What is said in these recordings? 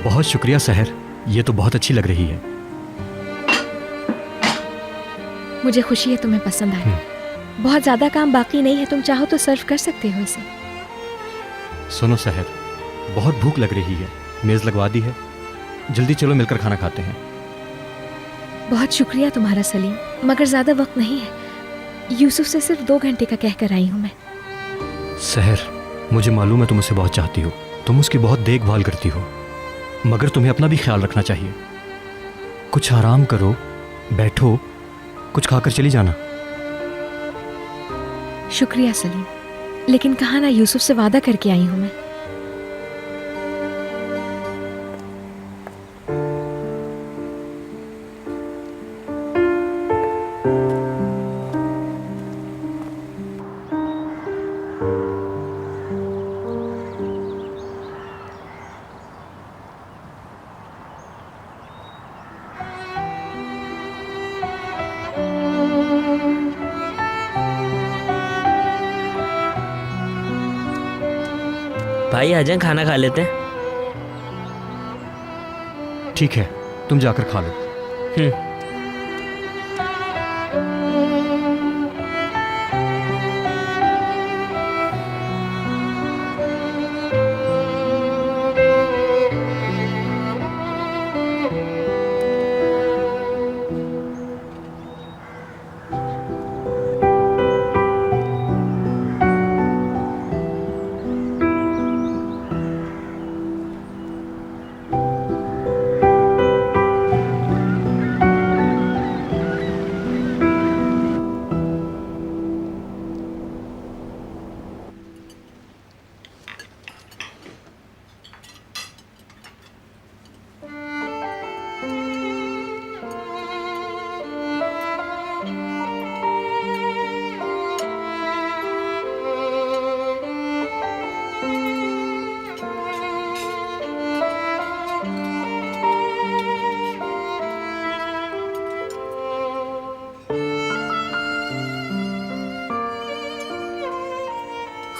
बहुत शुक्रिया सहर, ये तो बहुत अच्छी लग रही है। मुझे खुशी है तुम्हें पसंद आया। बहुत ज्यादा काम बाकी नहीं है, तुम चाहो तो सर्व कर सकते हो इसे। सुनो सहर, बहुत भूख लग रही है, मेज लगवा दी है, जल्दी चलो मिलकर खाना खाते हैं। बहुत शुक्रिया तुम्हारा सलीम, मगर ज्यादा वक्त नहीं है। यूसुफ से सिर्फ 2 घंटे का कहकर आई हूं मैं। सहर, मुझे मालूम है तुम उसे बहुत चाहती हो, तुम उसकी बहुत देखभाल करती हो, मगर तुम्हें अपना भी ख्याल रखना चाहिए। कुछ आराम करो, बैठो, कुछ खाकर चली जाना। शुक्रिया सलीम, लेकिन कहा ना यूसुफ से वादा करके आई हूं मैं। भाई आ जाएं, खाना खा लेते हैं। ठीक है, तुम जाकर खा लो।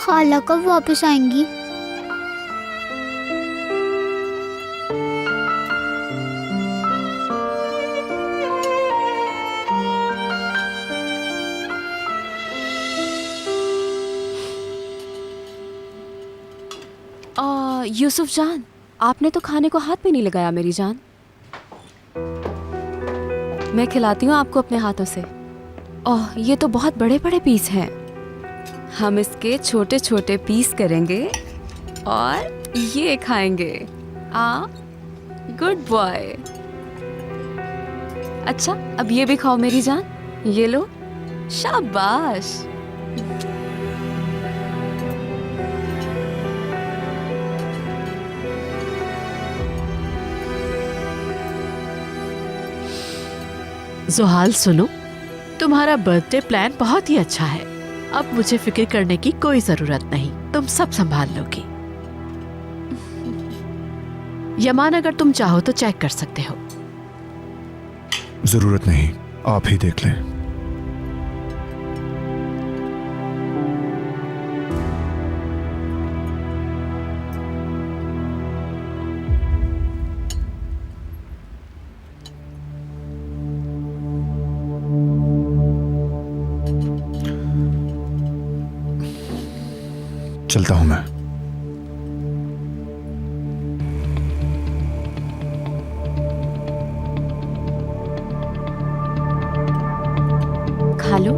खाला कब वापस आएंगी? यूसुफ जान, आपने तो खाने को हाथ भी नहीं लगाया मेरी जान। मैं खिलाती हूँ आपको अपने हाथों से। ओह, ये तो बहुत बड़े बड़े पीस हैं। हम इसके छोटे छोटे पीस करेंगे और ये खाएंगे। Good boy. अच्छा, अब ये भी खाओ मेरी जान, ये लो। शाबाश। ज़ोहाल सुनो, तुम्हारा बर्थडे प्लान बहुत ही अच्छा है। अब मुझे फिक्र करने की कोई जरूरत नहीं, तुम सब संभाल लोगी। यमान, अगर तुम चाहो तो चेक कर सकते हो। जरूरत नहीं, आप ही देख लें। चलता हूं मैं। खा लो।